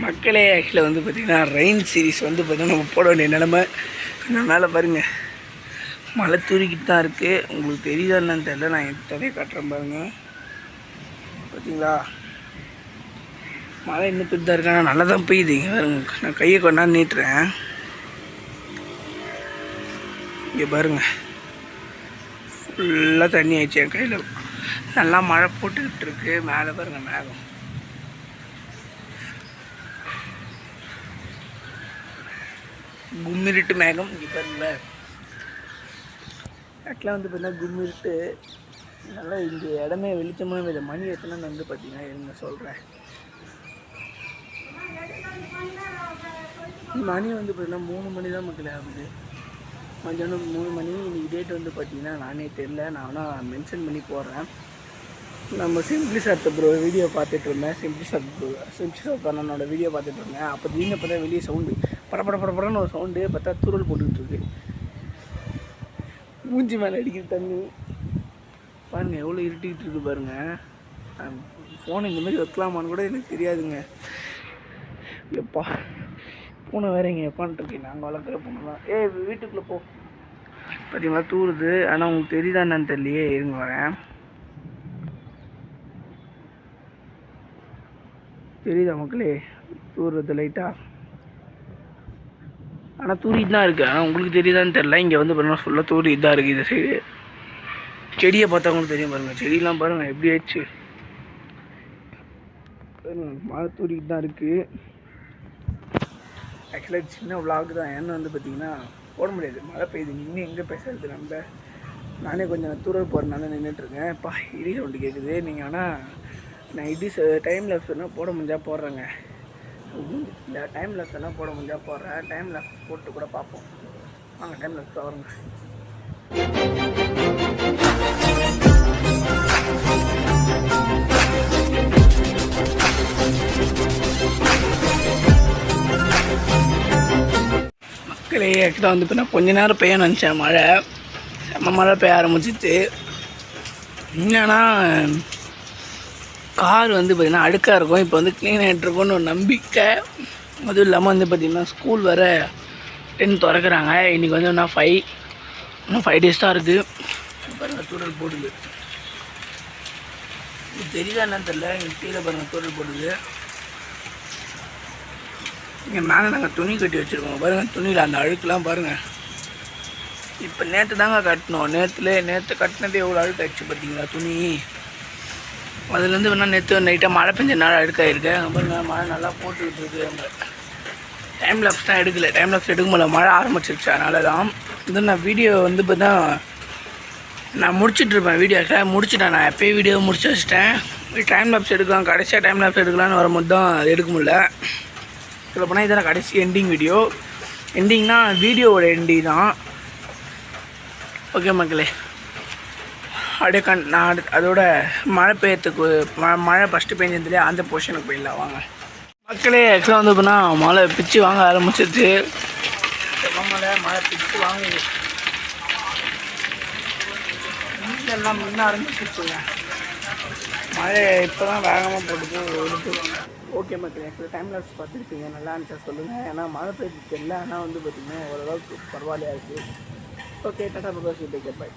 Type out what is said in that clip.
மக்களே ஆக்சுவலாக வந்து பார்த்திங்கன்னா ரெயின் சீரீஸ் வந்து பார்த்திங்கன்னா நம்ம போட வேண்டிய நிலமை கொஞ்சம் மேலே பாருங்கள் மழை தூரிக்கிட்டு தான் இருக்குது. உங்களுக்கு தெரியுதா என்னன்னு தெரியல, நான் எத்தனையே காட்டுறேன் பாருங்கள். பார்த்தீங்களா மழை இன்னும் தூரி தான் இருக்கு, ஆனால் நல்லா தான் பெய்யுதுங்க பாருங்க. நான் கையை கொண்டாந்து நீட்டுறேன், இங்கே பாருங்கள் ஃபுல்லாக தண்ணி ஆயிடுச்சு என் கையில். நல்லா மழை போட்டுக்கிட்டு இருக்கு. மேலே பாருங்கள் மேகம், கும்மிருட்டு மேகம் இங்கே பாருங்களேன். ஆக்சுவலாக வந்து பார்த்தீங்கன்னா கும்மிருட்டு நல்லா இங்கே இடமே வெளிச்சமாக இல்லை. மணி எத்தனைன்னு வந்து பார்த்தீங்கன்னா இருங்க சொல்கிறேன். மணி வந்து பார்த்தீங்கன்னா 3 மணி தான் மக்களே ஆகுது. மத்தியானம் 3 மணி. இன்றைக்கி டேட் வந்து பார்த்தீங்கன்னா நானே தெரில, நான் வேணால் மென்ஷன் பண்ணி போடுறேன். நம்ம சிம்பிளி சார் ப்ரோ வீடியோ பார்த்துட்டு இருந்தேன். சிம்பிளி சார் அண்ணனோட வீடியோ பார்த்துட்டு இருந்தேன். அப்போ திடீர்னு பார்த்தா வெளியே சவுண்டு படப்படன்னு ஒரு சவுண்டு, பார்த்தா தூரல் போட்டுக்கிட்டு இருக்கு. மூஞ்சி மேலே அடிக்கிற தண்ணி பாருங்கள், எவ்வளோ இருட்டிக்கிட்டு இருக்கு பாருங்கள். ஃபோனை இந்த மாதிரி வைக்கலாமான்னு கூட எனக்கு தெரியாதுங்க. எப்பா பூனை வேறு இங்கே எப்பான்ட்டுருக்கு, நாங்கள் வளர்க்குற பூனை தான். வீட்டுக்குள்ளே போ. பார்த்தீங்களா தூருது, ஆனால் உங்களுக்கு தெரியுதா என்னன்னு தெரியலையே, இருங்க வரேன். தெரியுதா மக்களே தூருது லைட்டாக, ஆனால் தூரிட்டு தான் இருக்குது. ஆனால் உங்களுக்கு தெரியுதான்னு தெரில. இங்கே வந்து பாருங்கள் ஃபுல்லாக தூரிட்டு தான் இருக்குது. இந்த சைடு செடியை பார்த்தவங்களுக்கு தெரியும் பாருங்கள். செடியெலாம் பாருங்கள் எப்படி ஆயிடுச்சு. மழை தூரிட்டு தான் இருக்குது. ஆக்சுவலாக சின்ன விளாக் தான். ஏன்னா வந்து பார்த்திங்கன்னா போட முடியாது, மழை பெய்யுது. இன்னும் எங்கே பேசுறது நம்ம. நானே கொஞ்சம் தூரல் போகிறதுனால நின்றுட்டுருக்கேன். இப்போ இடி சவுண்டு கேட்குது. நீங்கள் ஆனால் நான் இடி டைம் லேப்ஸ் வேணால் போட முடிஞ்சால் போடுறேங்க. இல்லை டைம் லேப்ஸ் வேணால் போட முடிஞ்சால் போடுறேன். டைம் லேப்ஸ் போட்டு கூட பார்ப்போம் வாங்க. டைம் லேப்ஸ் வருங்க. மக்களே ஆக்சுவலாக வந்து இப்போ நான் கொஞ்ச நேரம் பெய்ய நினச்சேன். மழை செம்ம மழை பெய்ய ஆரம்பிச்சிச்சு. என்னன்னா கார் வந்து பார்த்திங்கன்னா அழுக்காக இருக்கும். இப்போ வந்து க்ளீன் ஆகிட்டுருக்கும்னு ஒரு நம்பிக்கை. அதுவும் இல்லாமல் வந்து பார்த்திங்கன்னா ஸ்கூல் வேறு 10 திறக்கிறாங்க. இன்றைக்கி வந்து இன்னும் 5 days தான் இருக்குது. பாருங்கள் தூரல் போடுது, இது தெரியுதா என்னன்னு தெரியல. இங்கே கீழே பாருங்கள் தூரல் போடுது. இங்கே மேலே நாங்கள் துணி கட்டி வச்சுருக்கோம் பாருங்கள். துணியில் அந்த அழுக்கெலாம் பாருங்கள். இப்போ நேற்று தாங்க கட்டினோம். நேற்று கட்டினது எவ்வளோ அழுக்காயிடுச்சு பார்த்தீங்களா துணி. அதுலேருந்து வேணால் நேற்று நைட்டாக மழை பெஞ்ச நாள் அழுக்காயிருக்கு. அங்கே பாருங்கள் மழை நல்லா போட்டுக்கிட்டு இருக்குது. அங்கே டைம் லேப்ஸ் தான் எடுக்கலை. டைம் லேப்ஸ் எடுக்க முடியல, மழை ஆரம்பிச்சிருச்சு. அதனால தான் இது நான் வீடியோ வந்து பார்த்தா நான் முடிச்சிட்ருப்பேன். வீடியோ முடிச்சுட்டேன். நான் எப்போயே வீடியோ முடிச்சு வச்சிட்டேன். டைம் லேப்ஸ் எடுக்கலாம், கடைசியாக டைம் லேப்ஸ் எடுக்கலான்னு வரும்போது தான் அது எடுக்க முடியல. சொல்ல போனால் இதான் கடைசி எண்டிங் வீடியோ. எண்டிங்னா வீடியோவோட எண்டிங் தான். ஓகே மக்களே, அப்படியே நான் அதோட மழை பெய்யறதுக்கு மழை ஃபஸ்ட்டு பெஞ்சதுலேயே அந்த போர்ஷனுக்கு போயிடலாம் வாங்க மக்களே. ஆக்சுவலாக வந்து இப்போனா மழை பிச்சு வாங்க ஆரம்பிச்சிருச்சு. மழை பிச்சு வாங்குது. எல்லாம் முன்ன ஆரம்பிச்சிருச்சுங்க. மழை இப்போ தான் வேகமாக போட்டுட்டு எடுத்துருவாங்க. ஓகே மக்களே, ஆக்சுவலாக டைம் லேப்ஸ் பார்த்துருக்கீங்க, நல்லா இருந்துச்சா சொல்லுங்கள். ஏன்னா மழை பெய்யுது தெரியல, ஆனால் வந்து பார்த்திங்கன்னா ஓரளவுக்கு பரவாயில்லையா இருக்குது. Okay tata bye, take care, by.